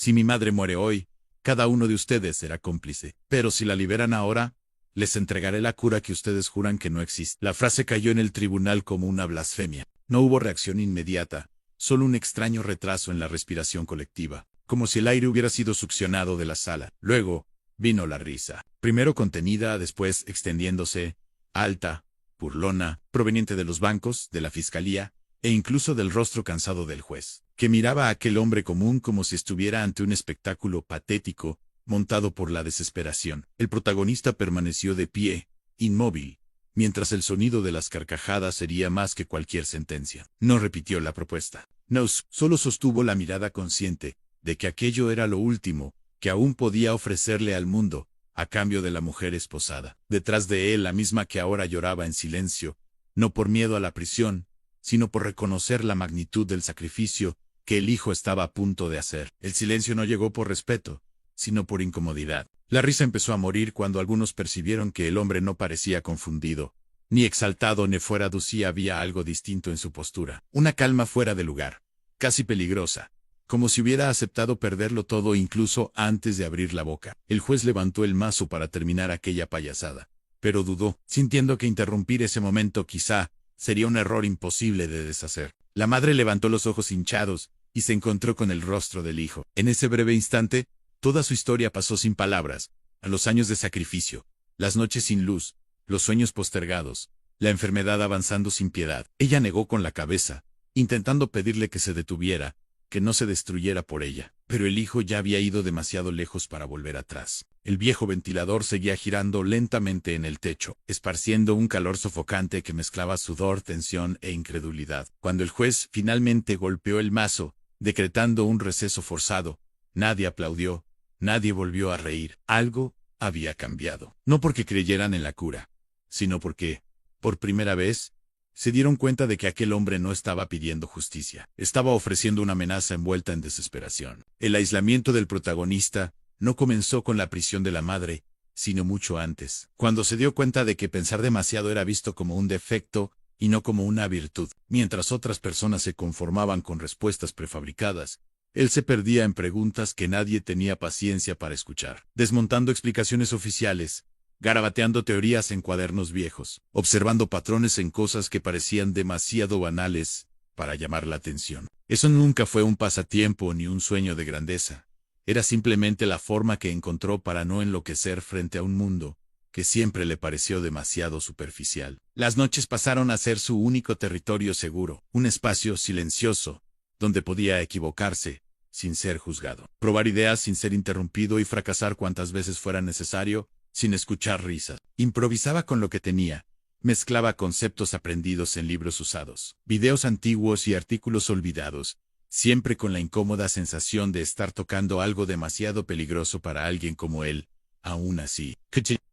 Si mi madre muere hoy, cada uno de ustedes será cómplice. Pero si la liberan ahora, les entregaré la cura que ustedes juran que no existe. La frase cayó en el tribunal como una blasfemia. No hubo reacción inmediata, solo un extraño retraso en la respiración colectiva, como si el aire hubiera sido succionado de la sala. Luego, vino la risa. Primero contenida, después extendiéndose, alta, burlona, proveniente de los bancos, de la fiscalía, e incluso del rostro cansado del juez, que miraba a aquel hombre común como si estuviera ante un espectáculo patético, montado por la desesperación. El protagonista permaneció de pie, inmóvil, mientras el sonido de las carcajadas sería más que cualquier sentencia. No repitió la propuesta. No, solo sostuvo la mirada consciente de que aquello era lo último que aún podía ofrecerle al mundo, a cambio de la mujer esposada. Detrás de él la misma que ahora lloraba en silencio, no por miedo a la prisión, sino por reconocer la magnitud del sacrificio que el hijo estaba a punto de hacer. El silencio no llegó por respeto, sino por incomodidad. La risa empezó a morir cuando algunos percibieron que el hombre no parecía confundido, ni exaltado ni fuera de sí. Había algo distinto en su postura. Una calma fuera de lugar, casi peligrosa, como si hubiera aceptado perderlo todo incluso antes de abrir la boca. El juez levantó el mazo para terminar aquella payasada, pero dudó, sintiendo que interrumpir ese momento quizá sería un error imposible de deshacer. La madre levantó los ojos hinchados y se encontró con el rostro del hijo. En ese breve instante, toda su historia pasó sin palabras, a los años de sacrificio, las noches sin luz, los sueños postergados, la enfermedad avanzando sin piedad. Ella negó con la cabeza, intentando pedirle que se detuviera, que no se destruyera por ella. Pero el hijo ya había ido demasiado lejos para volver atrás. El viejo ventilador seguía girando lentamente en el techo, esparciendo un calor sofocante que mezclaba sudor, tensión e incredulidad. Cuando el juez finalmente golpeó el mazo, decretando un receso forzado, nadie aplaudió, nadie volvió a reír. Algo había cambiado. No porque creyeran en la cura, sino porque, por primera vez, se dieron cuenta de que aquel hombre no estaba pidiendo justicia. Estaba ofreciendo una amenaza envuelta en desesperación. El aislamiento del protagonista no comenzó con la prisión de la madre, sino mucho antes, cuando se dio cuenta de que pensar demasiado era visto como un defecto y no como una virtud. Mientras otras personas se conformaban con respuestas prefabricadas, él se perdía en preguntas que nadie tenía paciencia para escuchar, desmontando explicaciones oficiales, garabateando teorías en cuadernos viejos, observando patrones en cosas que parecían demasiado banales para llamar la atención. Eso nunca fue un pasatiempo ni un sueño de grandeza. Era simplemente la forma que encontró para no enloquecer frente a un mundo que siempre le pareció demasiado superficial. Las noches pasaron a ser su único territorio seguro, un espacio silencioso, donde podía equivocarse sin ser juzgado, probar ideas sin ser interrumpido y fracasar cuantas veces fuera necesario, sin escuchar risas. Improvisaba con lo que tenía, mezclaba conceptos aprendidos en libros usados, videos antiguos y artículos olvidados, siempre con la incómoda sensación de estar tocando algo demasiado peligroso para alguien como él. Aún así,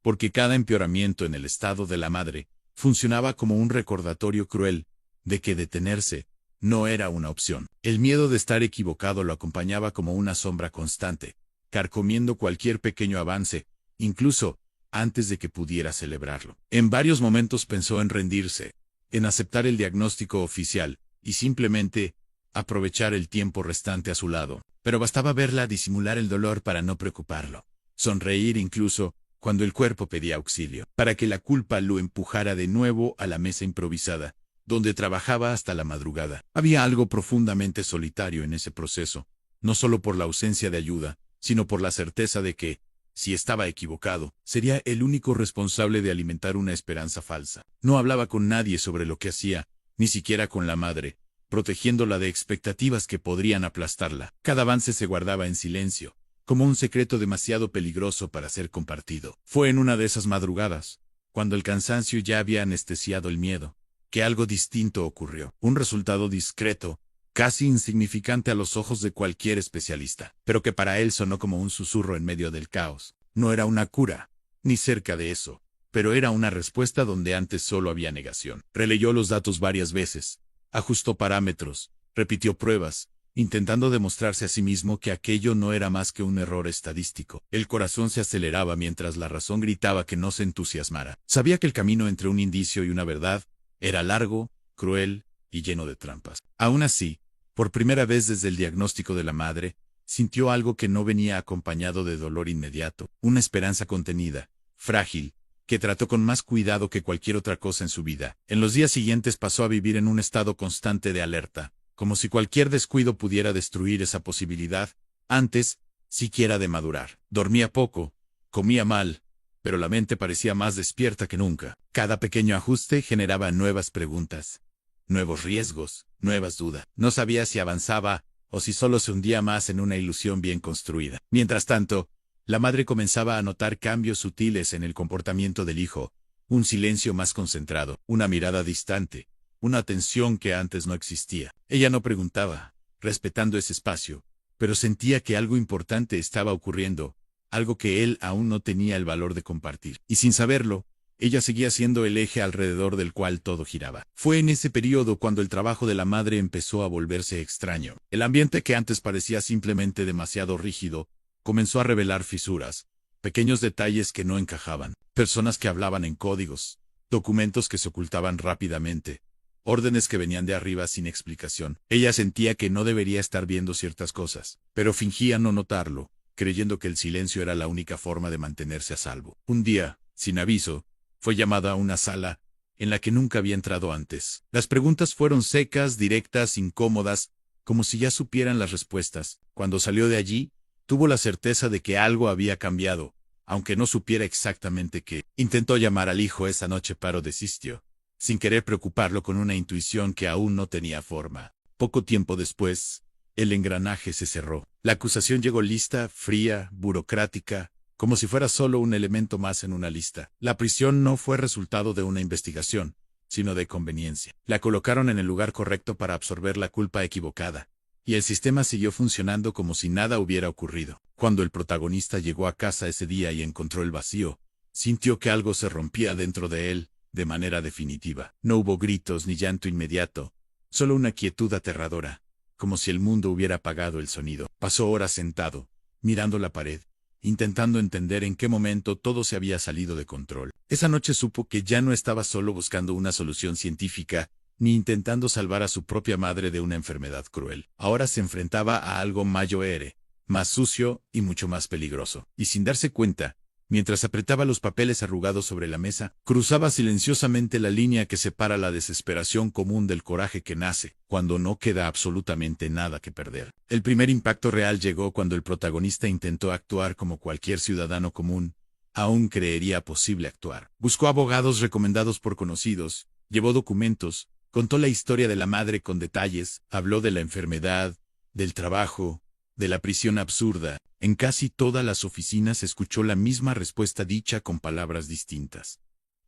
porque cada empeoramiento en el estado de la madre funcionaba como un recordatorio cruel de que detenerse no era una opción. El miedo de estar equivocado lo acompañaba como una sombra constante, carcomiendo cualquier pequeño avance, incluso antes de que pudiera celebrarlo. En varios momentos pensó en rendirse, en aceptar el diagnóstico oficial y simplemente aprovechar el tiempo restante a su lado. Pero bastaba verla disimular el dolor para no preocuparlo. Sonreír incluso cuando el cuerpo pedía auxilio, para que la culpa lo empujara de nuevo a la mesa improvisada, donde trabajaba hasta la madrugada. Había algo profundamente solitario en ese proceso, no solo por la ausencia de ayuda, sino por la certeza de que, si estaba equivocado, sería el único responsable de alimentar una esperanza falsa. No hablaba con nadie sobre lo que hacía, ni siquiera con la madre, protegiéndola de expectativas que podrían aplastarla. Cada avance se guardaba en silencio, como un secreto demasiado peligroso para ser compartido. Fue en una de esas madrugadas, cuando el cansancio ya había anestesiado el miedo, que algo distinto ocurrió. Un resultado discreto, casi insignificante a los ojos de cualquier especialista, pero que para él sonó como un susurro en medio del caos. No era una cura, ni cerca de eso, pero era una respuesta donde antes solo había negación. Releyó los datos varias veces, ajustó parámetros, repitió pruebas, intentando demostrarse a sí mismo que aquello no era más que un error estadístico. El corazón se aceleraba mientras la razón gritaba que no se entusiasmara. Sabía que el camino entre un indicio y una verdad era largo, cruel y lleno de trampas. Aún así, por primera vez desde el diagnóstico de la madre, sintió algo que no venía acompañado de dolor inmediato, una esperanza contenida, frágil, que trató con más cuidado que cualquier otra cosa en su vida. En los días siguientes pasó a vivir en un estado constante de alerta, como si cualquier descuido pudiera destruir esa posibilidad, antes, siquiera de madurar. Dormía poco, comía mal, pero la mente parecía más despierta que nunca. Cada pequeño ajuste generaba nuevas preguntas, nuevos riesgos, nuevas dudas. No sabía si avanzaba o si solo se hundía más en una ilusión bien construida. Mientras tanto, la madre comenzaba a notar cambios sutiles en el comportamiento del hijo, un silencio más concentrado, una mirada distante, una atención que antes no existía. Ella no preguntaba, respetando ese espacio, pero sentía que algo importante estaba ocurriendo, algo que él aún no tenía el valor de compartir. Y sin saberlo, ella seguía siendo el eje alrededor del cual todo giraba. Fue en ese periodo cuando el trabajo de la madre empezó a volverse extraño. El ambiente que antes parecía simplemente demasiado rígido, comenzó a revelar fisuras, pequeños detalles que no encajaban, personas que hablaban en códigos, documentos que se ocultaban rápidamente, órdenes que venían de arriba sin explicación. Ella sentía que no debería estar viendo ciertas cosas, pero fingía no notarlo, creyendo que el silencio era la única forma de mantenerse a salvo. Un día, sin aviso, fue llamada a una sala en la que nunca había entrado antes. Las preguntas fueron secas, directas, incómodas, como si ya supieran las respuestas. Cuando salió de allí, tuvo la certeza de que algo había cambiado, aunque no supiera exactamente qué. Intentó llamar al hijo esa noche, pero desistió, sin querer preocuparlo con una intuición que aún no tenía forma. Poco tiempo después, el engranaje se cerró. La acusación llegó lista, fría, burocrática, como si fuera solo un elemento más en una lista. La prisión no fue resultado de una investigación, sino de conveniencia. La colocaron en el lugar correcto para absorber la culpa equivocada, y el sistema siguió funcionando como si nada hubiera ocurrido. Cuando el protagonista llegó a casa ese día y encontró el vacío, sintió que algo se rompía dentro de él, de manera definitiva. No hubo gritos ni llanto inmediato, solo una quietud aterradora, como si el mundo hubiera apagado el sonido. Pasó horas sentado, mirando la pared, intentando entender en qué momento todo se había salido de control. Esa noche supo que ya no estaba solo buscando una solución científica, ni intentando salvar a su propia madre de una enfermedad cruel. Ahora se enfrentaba a algo mayor, más sucio y mucho más peligroso. Y sin darse cuenta, mientras apretaba los papeles arrugados sobre la mesa, cruzaba silenciosamente la línea que separa la desesperación común del coraje que nace cuando no queda absolutamente nada que perder. El primer impacto real llegó cuando el protagonista intentó actuar como cualquier ciudadano común aún creería posible actuar. Buscó abogados recomendados por conocidos, llevó documentos, contó la historia de la madre con detalles, habló de la enfermedad, del trabajo, de la prisión absurda. En casi todas las oficinas escuchó la misma respuesta dicha con palabras distintas.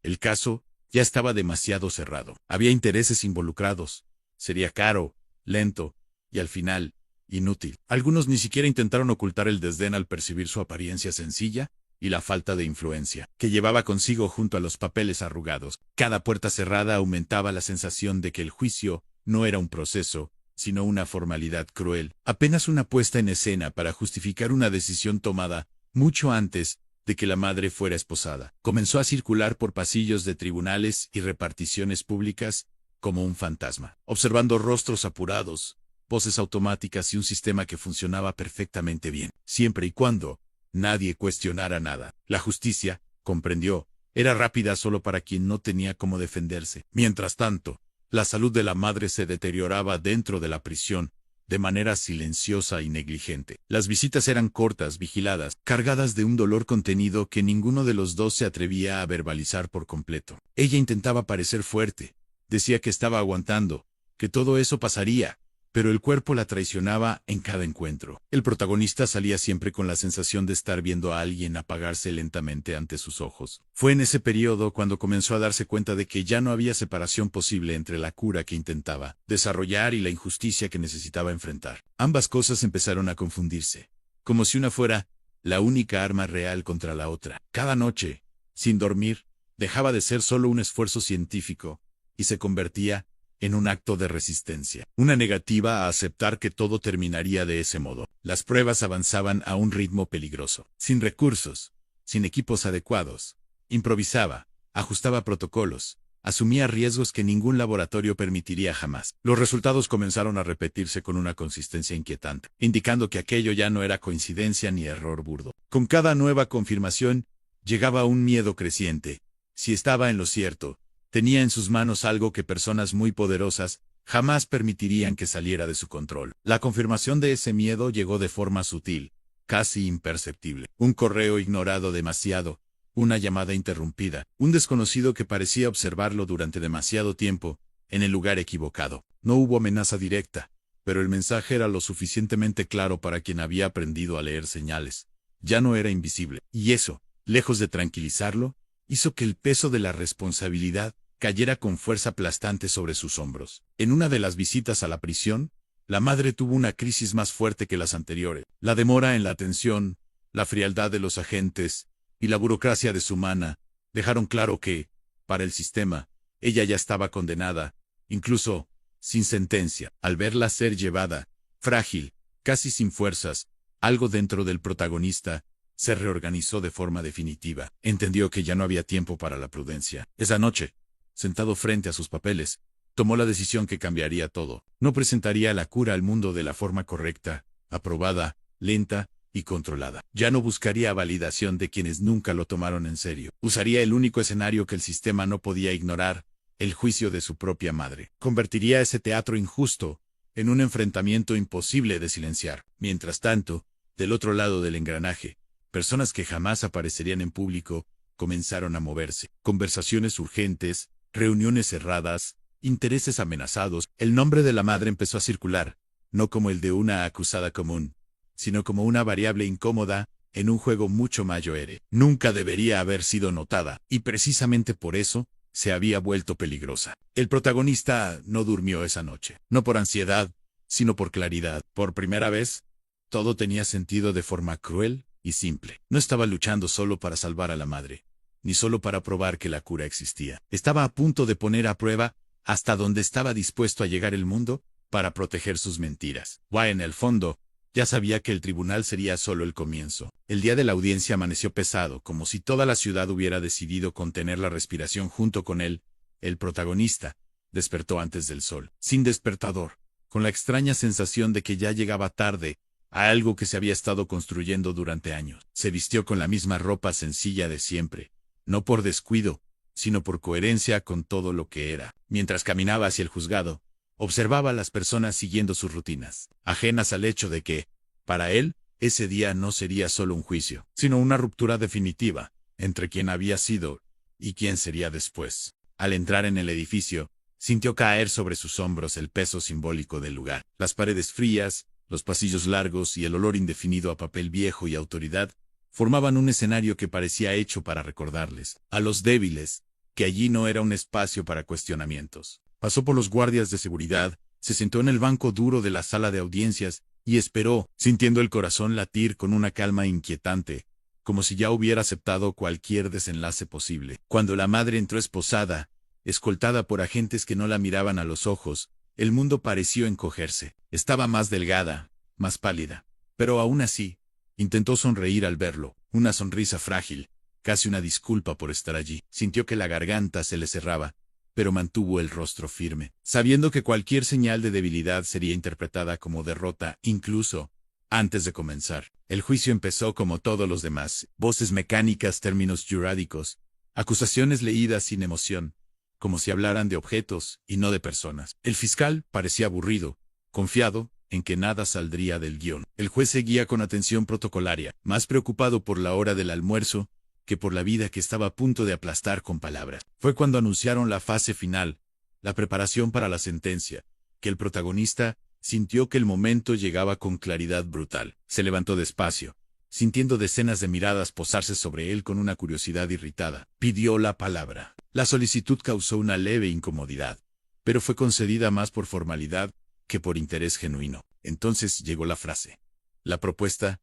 El caso ya estaba demasiado cerrado. Había intereses involucrados. Sería caro, lento y al final, inútil. Algunos ni siquiera intentaron ocultar el desdén al percibir su apariencia sencilla y la falta de influencia que llevaba consigo junto a los papeles arrugados. Cada puerta cerrada aumentaba la sensación de que el juicio no era un proceso, sino una formalidad cruel, apenas una puesta en escena para justificar una decisión tomada mucho antes de que la madre fuera esposada. Comenzó a circular por pasillos de tribunales y reparticiones públicas como un fantasma, observando rostros apurados, voces automáticas y un sistema que funcionaba perfectamente bien, siempre y cuando nadie cuestionara nada. La justicia, comprendió, era rápida solo para quien no tenía cómo defenderse. Mientras tanto, la salud de la madre se deterioraba dentro de la prisión, de manera silenciosa y negligente. Las visitas eran cortas, vigiladas, cargadas de un dolor contenido que ninguno de los dos se atrevía a verbalizar por completo. Ella intentaba parecer fuerte, decía que estaba aguantando, que todo eso pasaría, pero el cuerpo la traicionaba en cada encuentro. El protagonista salía siempre con la sensación de estar viendo a alguien apagarse lentamente ante sus ojos. Fue en ese periodo cuando comenzó a darse cuenta de que ya no había separación posible entre la cura que intentaba desarrollar y la injusticia que necesitaba enfrentar. Ambas cosas empezaron a confundirse, como si una fuera la única arma real contra la otra. Cada noche, sin dormir, dejaba de ser solo un esfuerzo científico y se convertía en un acto de resistencia, una negativa a aceptar que todo terminaría de ese modo. Las pruebas avanzaban a un ritmo peligroso. Sin recursos, sin equipos adecuados, improvisaba, ajustaba protocolos, asumía riesgos que ningún laboratorio permitiría jamás. Los resultados comenzaron a repetirse con una consistencia inquietante, indicando que aquello ya no era coincidencia ni error burdo. Con cada nueva confirmación, llegaba un miedo creciente. Si estaba en lo cierto, tenía en sus manos algo que personas muy poderosas jamás permitirían que saliera de su control. La confirmación de ese miedo llegó de forma sutil, casi imperceptible. Un correo ignorado demasiado, una llamada interrumpida, un desconocido que parecía observarlo durante demasiado tiempo, en el lugar equivocado. No hubo amenaza directa, pero el mensaje era lo suficientemente claro para quien había aprendido a leer señales. Ya no era invisible, y eso, lejos de tranquilizarlo, hizo que el peso de la responsabilidad cayera con fuerza aplastante sobre sus hombros. En una de las visitas a la prisión, la madre tuvo una crisis más fuerte que las anteriores. La demora en la atención, la frialdad de los agentes y la burocracia deshumana dejaron claro que, para el sistema, ella ya estaba condenada, incluso sin sentencia. Al verla ser llevada, frágil, casi sin fuerzas, algo dentro del protagonista se reorganizó de forma definitiva. Entendió que ya no había tiempo para la prudencia. Esa noche, sentado frente a sus papeles, tomó la decisión que cambiaría todo. No presentaría la cura al mundo de la forma correcta, aprobada, lenta y controlada. Ya no buscaría validación de quienes nunca lo tomaron en serio. Usaría el único escenario que el sistema no podía ignorar, el juicio de su propia madre. Convertiría ese teatro injusto en un enfrentamiento imposible de silenciar. Mientras tanto, del otro lado del engranaje, personas que jamás aparecerían en público comenzaron a moverse. Conversaciones urgentes, reuniones cerradas, intereses amenazados. El nombre de la madre empezó a circular, no como el de una acusada común, sino como una variable incómoda en un juego mucho mayor. Nunca debería haber sido notada, y precisamente por eso se había vuelto peligrosa. El protagonista no durmió esa noche, no por ansiedad, sino por claridad. Por primera vez, todo tenía sentido de forma cruel y simple. No estaba luchando solo para salvar a la madre, ni solo para probar que la cura existía. Estaba a punto de poner a prueba hasta dónde estaba dispuesto a llegar el mundo para proteger sus mentiras. En el fondo, ya sabía que el tribunal sería solo el comienzo. El día de la audiencia amaneció pesado, como si toda la ciudad hubiera decidido contener la respiración junto con él. El protagonista despertó antes del sol, sin despertador, con la extraña sensación de que ya llegaba tarde a algo que se había estado construyendo durante años. Se vistió con la misma ropa sencilla de siempre, no por descuido, sino por coherencia con todo lo que era. Mientras caminaba hacia el juzgado, observaba a las personas siguiendo sus rutinas, ajenas al hecho de que, para él, ese día no sería solo un juicio, sino una ruptura definitiva entre quien había sido y quién sería después. Al entrar en el edificio, sintió caer sobre sus hombros el peso simbólico del lugar. Las paredes frías, los pasillos largos y el olor indefinido a papel viejo y autoridad formaban un escenario que parecía hecho para recordarles, a los débiles, que allí no era un espacio para cuestionamientos. Pasó por los guardias de seguridad, se sentó en el banco duro de la sala de audiencias y esperó, sintiendo el corazón latir con una calma inquietante, como si ya hubiera aceptado cualquier desenlace posible. Cuando la madre entró esposada, escoltada por agentes que no la miraban a los ojos, el mundo pareció encogerse. Estaba más delgada, más pálida, pero aún así, intentó sonreír al verlo, una sonrisa frágil, casi una disculpa por estar allí. Sintió que la garganta se le cerraba, pero mantuvo el rostro firme, sabiendo que cualquier señal de debilidad sería interpretada como derrota, incluso antes de comenzar. El juicio empezó como todos los demás, voces mecánicas, términos jurídicos, acusaciones leídas sin emoción, como si hablaran de objetos y no de personas. El fiscal parecía aburrido, confiado en que nada saldría del guión. El juez seguía con atención protocolaria, más preocupado por la hora del almuerzo que por la vida que estaba a punto de aplastar con palabras. Fue cuando anunciaron la fase final, la preparación para la sentencia, que el protagonista sintió que el momento llegaba con claridad brutal. Se levantó despacio, sintiendo decenas de miradas posarse sobre él con una curiosidad irritada. Pidió la palabra. La solicitud causó una leve incomodidad, pero fue concedida más por formalidad que por interés genuino. Entonces llegó la frase. La propuesta,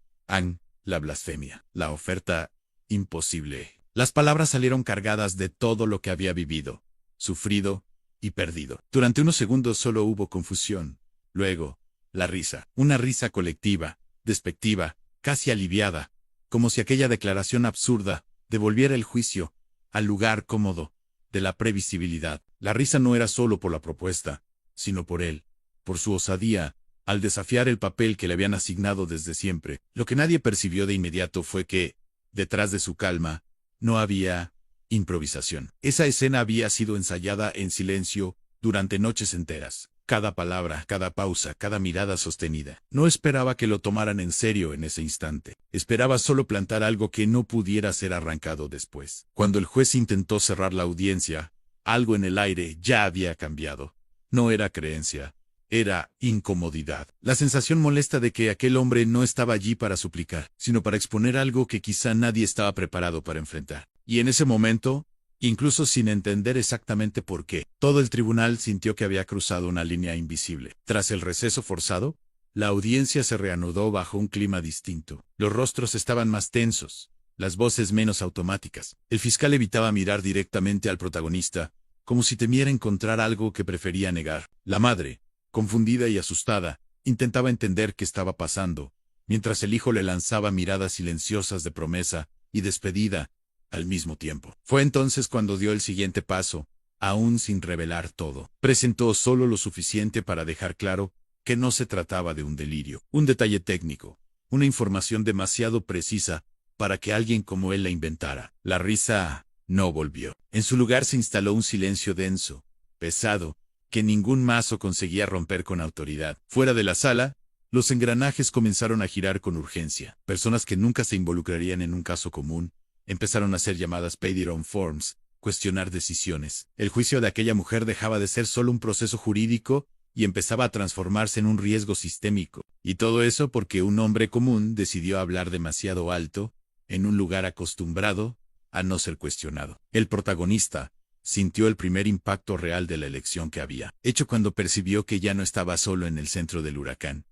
la blasfemia. La oferta, imposible. Las palabras salieron cargadas de todo lo que había vivido, sufrido y perdido. Durante unos segundos solo hubo confusión. Luego, la risa. Una risa colectiva, despectiva, casi aliviada, como si aquella declaración absurda devolviera el juicio al lugar cómodo de la previsibilidad. La risa no era solo por la propuesta, sino por él, por su osadía, al desafiar el papel que le habían asignado desde siempre. Lo que nadie percibió de inmediato fue que, detrás de su calma, no había improvisación. Esa escena había sido ensayada en silencio durante noches enteras. Cada palabra, cada pausa, cada mirada sostenida. No esperaba que lo tomaran en serio en ese instante. Esperaba solo plantar algo que no pudiera ser arrancado después. Cuando el juez intentó cerrar la audiencia, algo en el aire ya había cambiado. No era creencia. Era incomodidad. La sensación molesta de que aquel hombre no estaba allí para suplicar, sino para exponer algo que quizá nadie estaba preparado para enfrentar. Y en ese momento, incluso sin entender exactamente por qué, todo el tribunal sintió que había cruzado una línea invisible. Tras el receso forzado, la audiencia se reanudó bajo un clima distinto. Los rostros estaban más tensos, las voces menos automáticas. El fiscal evitaba mirar directamente al protagonista, como si temiera encontrar algo que prefería negar. La madre, confundida y asustada, intentaba entender qué estaba pasando, mientras el hijo le lanzaba miradas silenciosas de promesa y despedida al mismo tiempo. Fue entonces cuando dio el siguiente paso, aún sin revelar todo. Presentó solo lo suficiente para dejar claro que no se trataba de un delirio, un detalle técnico, una información demasiado precisa para que alguien como él la inventara. La risa no volvió. En su lugar se instaló un silencio denso, pesado, que ningún mazo conseguía romper con autoridad. Fuera de la sala, los engranajes comenzaron a girar con urgencia. Personas que nunca se involucrarían en un caso común empezaron a hacer llamadas paid-on forms, cuestionar decisiones. El juicio de aquella mujer dejaba de ser solo un proceso jurídico y empezaba a transformarse en un riesgo sistémico. Y todo eso porque un hombre común decidió hablar demasiado alto, en un lugar acostumbrado a no ser cuestionado. El protagonista sintió el primer impacto real de la elección que había hecho cuando percibió que ya no estaba solo en el centro del huracán.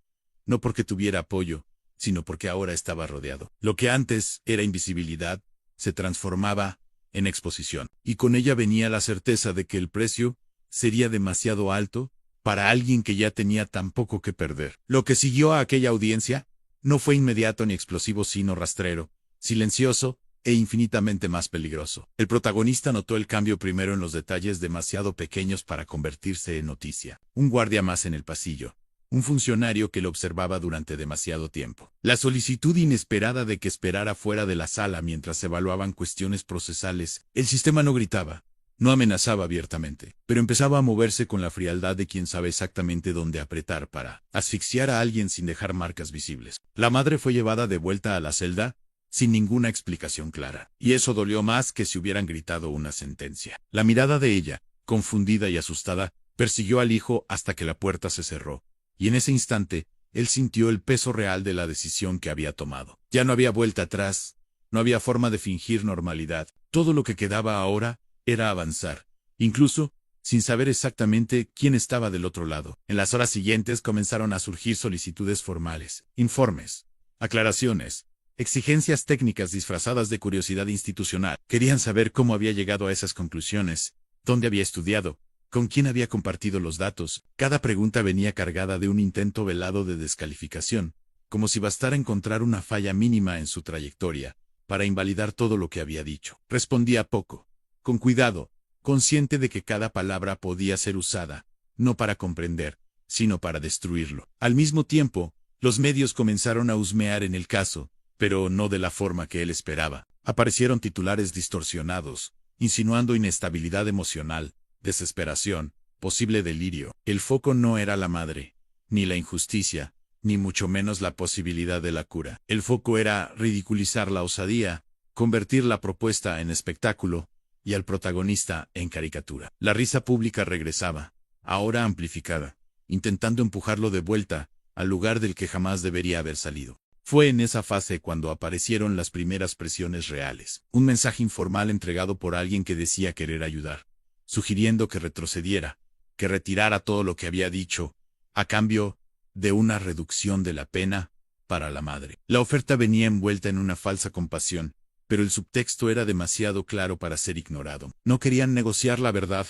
No porque tuviera apoyo, sino porque ahora estaba rodeado. Lo que antes era invisibilidad, se transformaba en exposición. Y con ella venía la certeza de que el precio sería demasiado alto para alguien que ya tenía tan poco que perder. Lo que siguió a aquella audiencia no fue inmediato ni explosivo, sino rastrero, silencioso e infinitamente más peligroso. El protagonista notó el cambio primero en los detalles demasiado pequeños para convertirse en noticia. Un guardia más en el pasillo. Un funcionario que lo observaba durante demasiado tiempo. La solicitud inesperada de que esperara fuera de la sala mientras se evaluaban cuestiones procesales. El sistema no gritaba, no amenazaba abiertamente, pero empezaba a moverse con la frialdad de quien sabe exactamente dónde apretar para asfixiar a alguien sin dejar marcas visibles. La madre fue llevada de vuelta a la celda, sin ninguna explicación clara. Y eso dolió más que si hubieran gritado una sentencia. La mirada de ella, confundida y asustada, persiguió al hijo hasta que la puerta se cerró. Y en ese instante, él sintió el peso real de la decisión que había tomado. Ya no había vuelta atrás, no había forma de fingir normalidad. Todo lo que quedaba ahora era avanzar, incluso sin saber exactamente quién estaba del otro lado. En las horas siguientes comenzaron a surgir solicitudes formales, informes, aclaraciones, exigencias técnicas disfrazadas de curiosidad institucional. Querían saber cómo había llegado a esas conclusiones, dónde había estudiado, con quién había compartido los datos. Cada pregunta venía cargada de un intento velado de descalificación, como si bastara encontrar una falla mínima en su trayectoria, para invalidar todo lo que había dicho. Respondía poco, con cuidado, consciente de que cada palabra podía ser usada, no para comprender, sino para destruirlo. Al mismo tiempo, los medios comenzaron a husmear en el caso, pero no de la forma que él esperaba. Aparecieron titulares distorsionados, insinuando inestabilidad emocional, desesperación, posible delirio. El foco no era la madre, ni la injusticia, ni mucho menos la posibilidad de la cura. El foco era ridiculizar la osadía, convertir la propuesta en espectáculo, y al protagonista en caricatura. La risa pública regresaba, ahora amplificada, intentando empujarlo de vuelta al lugar del que jamás debería haber salido. Fue en esa fase cuando aparecieron las primeras presiones reales. Un mensaje informal entregado por alguien que decía querer ayudar, sugiriendo que retrocediera, que retirara todo lo que había dicho, a cambio de una reducción de la pena para la madre. La oferta venía envuelta en una falsa compasión, pero el subtexto era demasiado claro para ser ignorado. No querían negociar la verdad,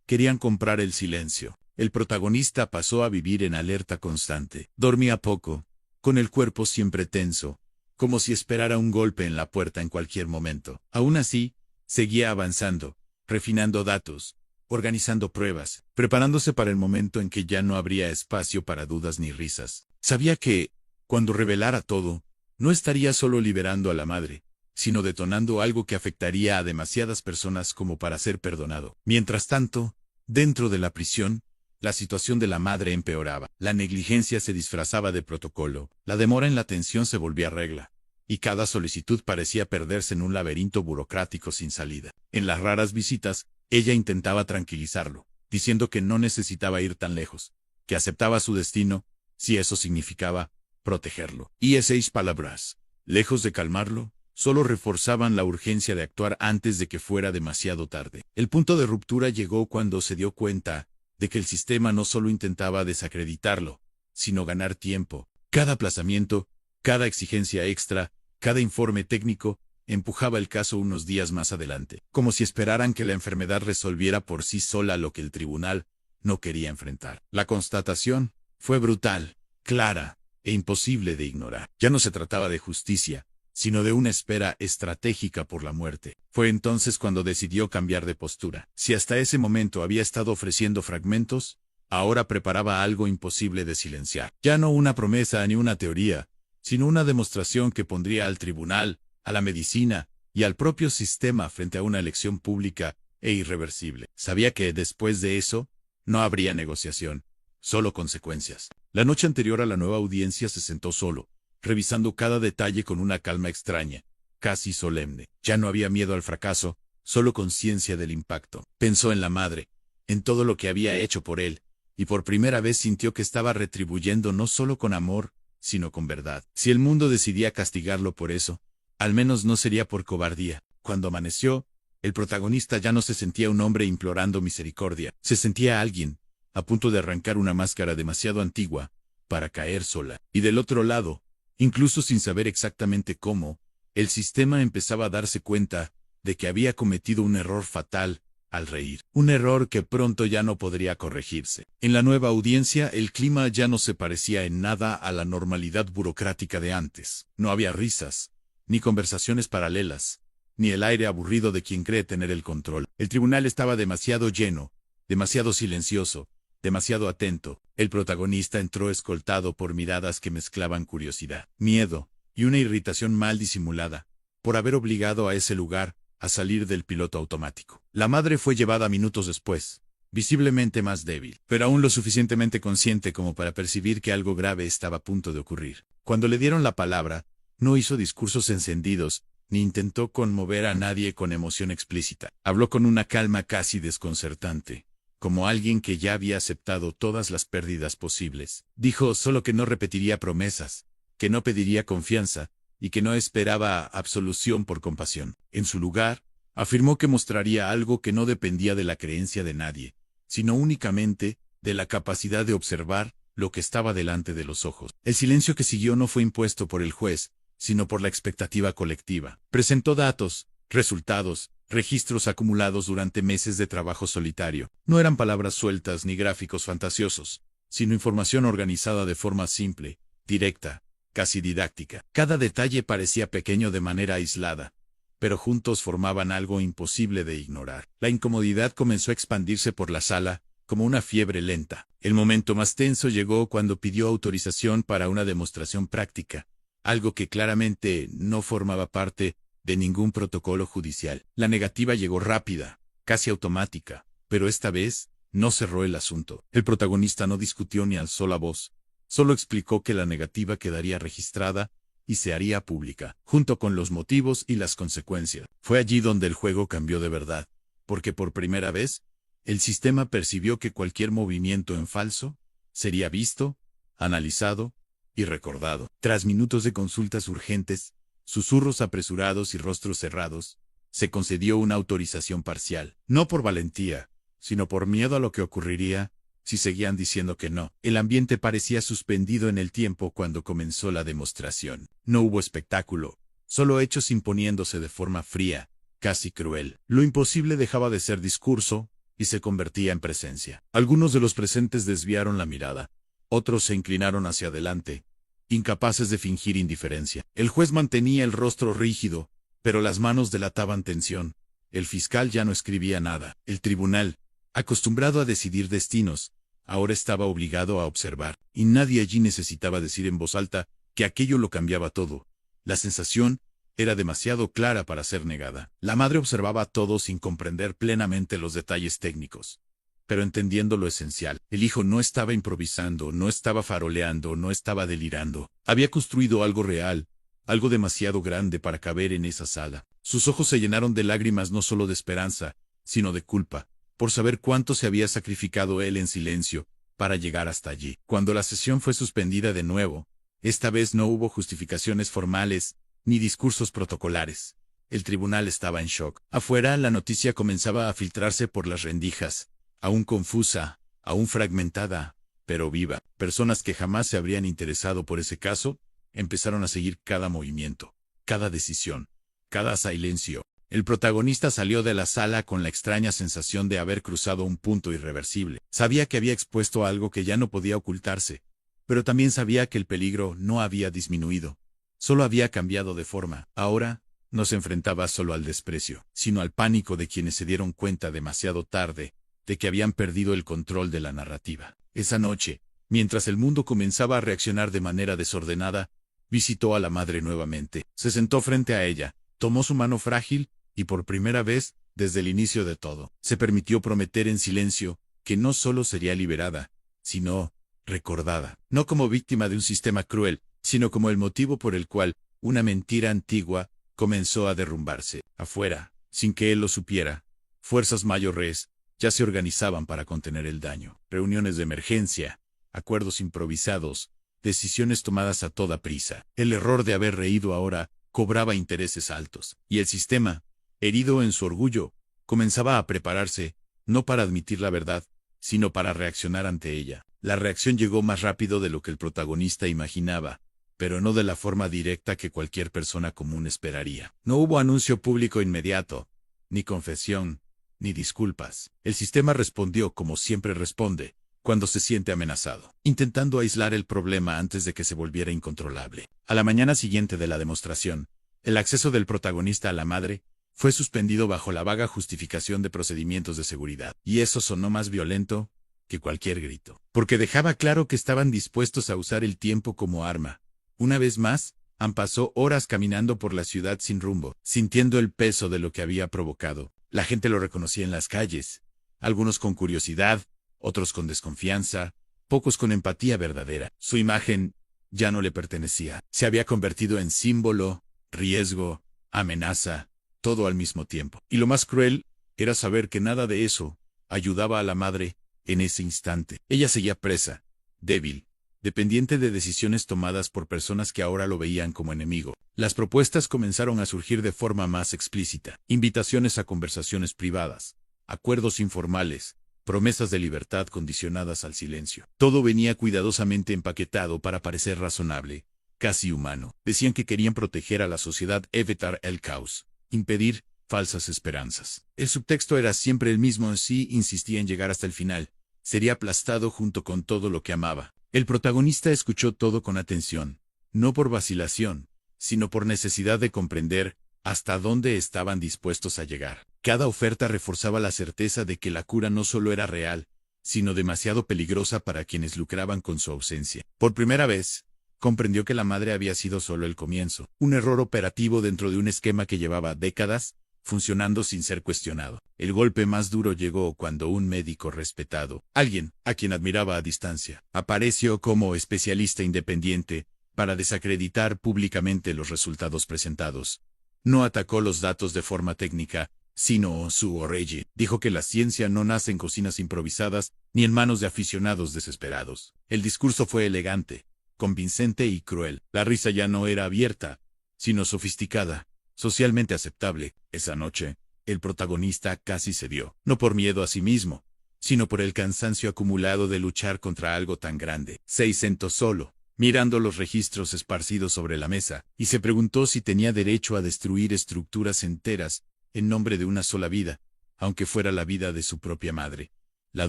querían comprar el silencio. El protagonista pasó a vivir en alerta constante. Dormía poco, con el cuerpo siempre tenso, como si esperara un golpe en la puerta en cualquier momento. Aún así, seguía avanzando, refinando datos, organizando pruebas, preparándose para el momento en que ya no habría espacio para dudas ni risas. Sabía que, cuando revelara todo, no estaría solo liberando a la madre, sino detonando algo que afectaría a demasiadas personas como para ser perdonado. Mientras tanto, dentro de la prisión, la situación de la madre empeoraba. La negligencia se disfrazaba de protocolo, la demora en la atención se volvía regla, y cada solicitud parecía perderse en un laberinto burocrático sin salida. En las raras visitas, ella intentaba tranquilizarlo, diciendo que no necesitaba ir tan lejos, que aceptaba su destino, si eso significaba protegerlo. Y esas palabras, lejos de calmarlo, solo reforzaban la urgencia de actuar antes de que fuera demasiado tarde. El punto de ruptura llegó cuando se dio cuenta de que el sistema no solo intentaba desacreditarlo, sino ganar tiempo. Cada aplazamiento, cada exigencia extra, cada informe técnico, empujaba el caso unos días más adelante, como si esperaran que la enfermedad resolviera por sí sola lo que el tribunal no quería enfrentar. La constatación fue brutal, clara e imposible de ignorar. Ya no se trataba de justicia, sino de una espera estratégica por la muerte. Fue entonces cuando decidió cambiar de postura. Si hasta ese momento había estado ofreciendo fragmentos, ahora preparaba algo imposible de silenciar. Ya no una promesa ni una teoría, sino una demostración que pondría al tribunal, a la medicina y al propio sistema frente a una elección pública e irreversible. Sabía que, después de eso, no habría negociación, solo consecuencias. La noche anterior a la nueva audiencia se sentó solo, revisando cada detalle con una calma extraña, casi solemne. Ya no había miedo al fracaso, solo conciencia del impacto. Pensó en la madre, en todo lo que había hecho por él, y por primera vez sintió que estaba retribuyendo no solo con amor, sino con verdad. Si el mundo decidía castigarlo por eso, al menos no sería por cobardía. Cuando amaneció, el protagonista ya no se sentía un hombre implorando misericordia. Se sentía alguien, a punto de arrancar una máscara demasiado antigua, para caer sola. Y del otro lado, incluso sin saber exactamente cómo, el sistema empezaba a darse cuenta de que había cometido un error fatal al reír. Un error que pronto ya no podría corregirse. En la nueva audiencia, el clima ya no se parecía en nada a la normalidad burocrática de antes. No había risas, ni conversaciones paralelas, ni el aire aburrido de quien cree tener el control. El tribunal estaba demasiado lleno, demasiado silencioso, demasiado atento. El protagonista entró escoltado por miradas que mezclaban curiosidad, miedo y una irritación mal disimulada, por haber obligado a ese lugar a salir del piloto automático. La madre fue llevada minutos después, visiblemente más débil, pero aún lo suficientemente consciente como para percibir que algo grave estaba a punto de ocurrir. Cuando le dieron la palabra, no hizo discursos encendidos, ni intentó conmover a nadie con emoción explícita. Habló con una calma casi desconcertante, como alguien que ya había aceptado todas las pérdidas posibles. Dijo solo que no repetiría promesas, que no pediría confianza, y que no esperaba absolución por compasión. En su lugar, afirmó que mostraría algo que no dependía de la creencia de nadie, sino únicamente de la capacidad de observar lo que estaba delante de los ojos. El silencio que siguió no fue impuesto por el juez, sino por la expectativa colectiva. Presentó datos, resultados, registros acumulados durante meses de trabajo solitario. No eran palabras sueltas ni gráficos fantasiosos, sino información organizada de forma simple, directa, casi didáctica. Cada detalle parecía pequeño de manera aislada, pero juntos formaban algo imposible de ignorar. La incomodidad comenzó a expandirse por la sala, como una fiebre lenta. El momento más tenso llegó cuando pidió autorización para una demostración práctica, algo que claramente no formaba parte de ningún protocolo judicial. La negativa llegó rápida, casi automática, pero esta vez no cerró el asunto. El protagonista no discutió ni alzó la voz. Solo explicó que la negativa quedaría registrada y se haría pública, junto con los motivos y las consecuencias. Fue allí donde el juego cambió de verdad, porque por primera vez, el sistema percibió que cualquier movimiento en falso sería visto, analizado y recordado. Tras minutos de consultas urgentes, susurros apresurados y rostros cerrados, se concedió una autorización parcial, no por valentía, sino por miedo a lo que ocurriría si seguían diciendo que no. El ambiente parecía suspendido en el tiempo cuando comenzó la demostración. No hubo espectáculo, solo hechos imponiéndose de forma fría, casi cruel. Lo imposible dejaba de ser discurso y se convertía en presencia. Algunos de los presentes desviaron la mirada, otros se inclinaron hacia adelante, incapaces de fingir indiferencia. El juez mantenía el rostro rígido, pero las manos delataban tensión, El fiscal ya no escribía nada. El tribunal, acostumbrado a decidir destinos, ahora estaba obligado a observar, y nadie allí necesitaba decir en voz alta que aquello lo cambiaba todo. La sensación era demasiado clara para ser negada. La madre observaba todo sin comprender plenamente los detalles técnicos, pero entendiendo lo esencial. El hijo no estaba improvisando, no estaba faroleando, no estaba delirando. Había construido algo real, algo demasiado grande para caber en esa sala. Sus ojos se llenaron de lágrimas no solo de esperanza, sino de culpa, por saber cuánto se había sacrificado él en silencio para llegar hasta allí. Cuando la sesión fue suspendida de nuevo, esta vez no hubo justificaciones formales ni discursos protocolares. El tribunal estaba en shock. Afuera, la noticia comenzaba a filtrarse por las rendijas, aún confusa, aún fragmentada, pero viva. Personas que jamás se habrían interesado por ese caso empezaron a seguir cada movimiento, cada decisión, cada silencio. El protagonista salió de la sala con la extraña sensación de haber cruzado un punto irreversible. Sabía que había expuesto algo que ya no podía ocultarse, pero también sabía que el peligro no había disminuido, solo había cambiado de forma. Ahora, no se enfrentaba solo al desprecio, sino al pánico de quienes se dieron cuenta demasiado tarde de que habían perdido el control de la narrativa. Esa noche, mientras el mundo comenzaba a reaccionar de manera desordenada, visitó a la madre nuevamente. Se sentó frente a ella, tomó su mano frágil, y por primera vez, desde el inicio de todo, se permitió prometer en silencio que no solo sería liberada, sino recordada, no como víctima de un sistema cruel, sino como el motivo por el cual una mentira antigua comenzó a derrumbarse. Afuera, sin que él lo supiera, fuerzas mayores ya se organizaban para contener el daño. Reuniones de emergencia, acuerdos improvisados, decisiones tomadas a toda prisa. El error de haber reído ahora cobraba intereses altos, y el sistema, herido en su orgullo, comenzaba a prepararse, no para admitir la verdad, sino para reaccionar ante ella. La reacción llegó más rápido de lo que el protagonista imaginaba, pero no de la forma directa que cualquier persona común esperaría. No hubo anuncio público inmediato, ni confesión, ni disculpas. El sistema respondió como siempre responde, cuando se siente amenazado, intentando aislar el problema antes de que se volviera incontrolable. A la mañana siguiente de la demostración, el acceso del protagonista a la madre fue suspendido bajo la vaga justificación de procedimientos de seguridad. Y eso sonó más violento que cualquier grito, porque dejaba claro que estaban dispuestos a usar el tiempo como arma. Una vez más, Han pasó horas caminando por la ciudad sin rumbo, sintiendo el peso de lo que había provocado. La gente lo reconocía en las calles, algunos con curiosidad, otros con desconfianza, pocos con empatía verdadera. Su imagen ya no le pertenecía. Se había convertido en símbolo, riesgo, amenaza, todo al mismo tiempo. Y lo más cruel era saber que nada de eso ayudaba a la madre en ese instante. Ella seguía presa, débil, dependiente de decisiones tomadas por personas que ahora lo veían como enemigo. Las propuestas comenzaron a surgir de forma más explícita. Invitaciones a conversaciones privadas, acuerdos informales, promesas de libertad condicionadas al silencio. Todo venía cuidadosamente empaquetado para parecer razonable, casi humano. Decían que querían proteger a la sociedad, evitar el caos, impedir falsas esperanzas. El subtexto era siempre el mismo, sí insistía en llegar hasta el final. Sería aplastado junto con todo lo que amaba. El protagonista escuchó todo con atención, no por vacilación, sino por necesidad de comprender hasta dónde estaban dispuestos a llegar. Cada oferta reforzaba la certeza de que la cura no solo era real, sino demasiado peligrosa para quienes lucraban con su ausencia. Por primera vez, comprendió que la madre había sido solo el comienzo, un error operativo dentro de un esquema que llevaba décadas funcionando sin ser cuestionado. El golpe más duro llegó cuando un médico respetado, alguien a quien admiraba a distancia, apareció como especialista independiente para desacreditar públicamente los resultados presentados. No atacó los datos de forma técnica, sino su origin. Dijo que la ciencia no nace en cocinas improvisadas ni en manos de aficionados desesperados. El discurso fue elegante, convincente y cruel. La risa ya no era abierta, sino sofisticada, socialmente aceptable. Esa noche, el protagonista casi cedió, no por miedo a sí mismo, sino por el cansancio acumulado de luchar contra algo tan grande. Se sentó solo, mirando los registros esparcidos sobre la mesa, y se preguntó si tenía derecho a destruir estructuras enteras en nombre de una sola vida, aunque fuera la vida de su propia madre. La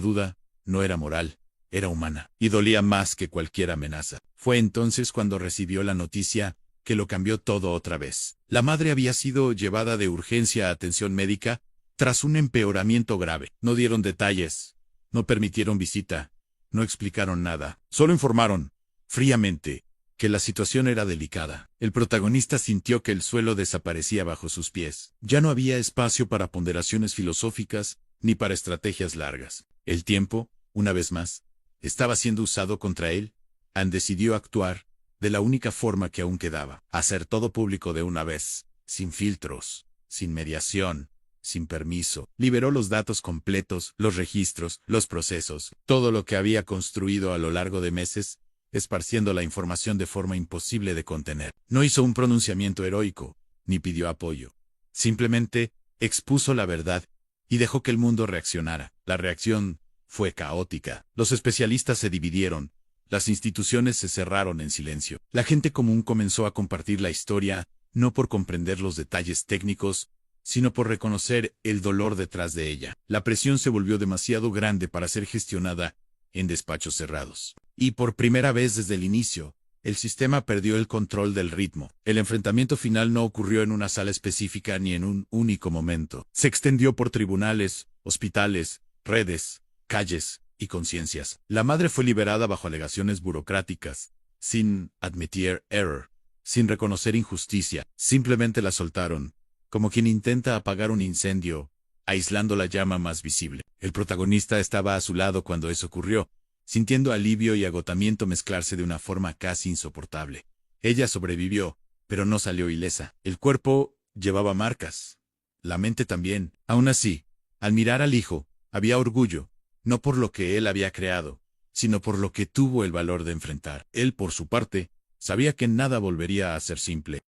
duda no era moral, era humana, y dolía más que cualquier amenaza. Fue entonces cuando recibió la noticia que lo cambió todo otra vez. La madre había sido llevada de urgencia a atención médica, Tras un empeoramiento grave, no dieron detalles, no permitieron visita, no explicaron nada, solo informaron, fríamente, que la situación era delicada. El protagonista sintió que el suelo desaparecía bajo sus pies. Ya no había espacio para ponderaciones filosóficas ni para estrategias largas. El tiempo, una vez más, estaba siendo usado contra él. Han decidió actuar de la única forma que aún quedaba: hacer todo público de una vez, sin filtros, sin mediación, sin permiso. Liberó los datos completos, los registros, los procesos, todo lo que había construido a lo largo de meses, esparciendo la información de forma imposible de contener. No hizo un pronunciamiento heroico, ni pidió apoyo. Simplemente expuso la verdad y dejó que el mundo reaccionara. La reacción fue caótica. Los especialistas se dividieron. Las instituciones se cerraron en silencio. La gente común comenzó a compartir la historia, no por comprender los detalles técnicos, sino por reconocer el dolor detrás de ella. La presión se volvió demasiado grande para ser gestionada en despachos cerrados. Y por primera vez desde el inicio, el sistema perdió el control del ritmo. El enfrentamiento final no ocurrió en una sala específica ni en un único momento. Se extendió por tribunales, hospitales, redes, calles y conciencias. La madre fue liberada bajo alegaciones burocráticas, sin admitir error, sin reconocer injusticia. Simplemente la soltaron, como quien intenta apagar un incendio, aislando la llama más visible. El protagonista estaba a su lado cuando eso ocurrió, sintiendo alivio y agotamiento mezclarse de una forma casi insoportable. Ella sobrevivió, pero no salió ilesa. El cuerpo llevaba marcas. La mente también. Aún así, al mirar al hijo, había orgullo, no por lo que él había creado, sino por lo que tuvo el valor de enfrentar. Él, por su parte, sabía que nada volvería a ser simple.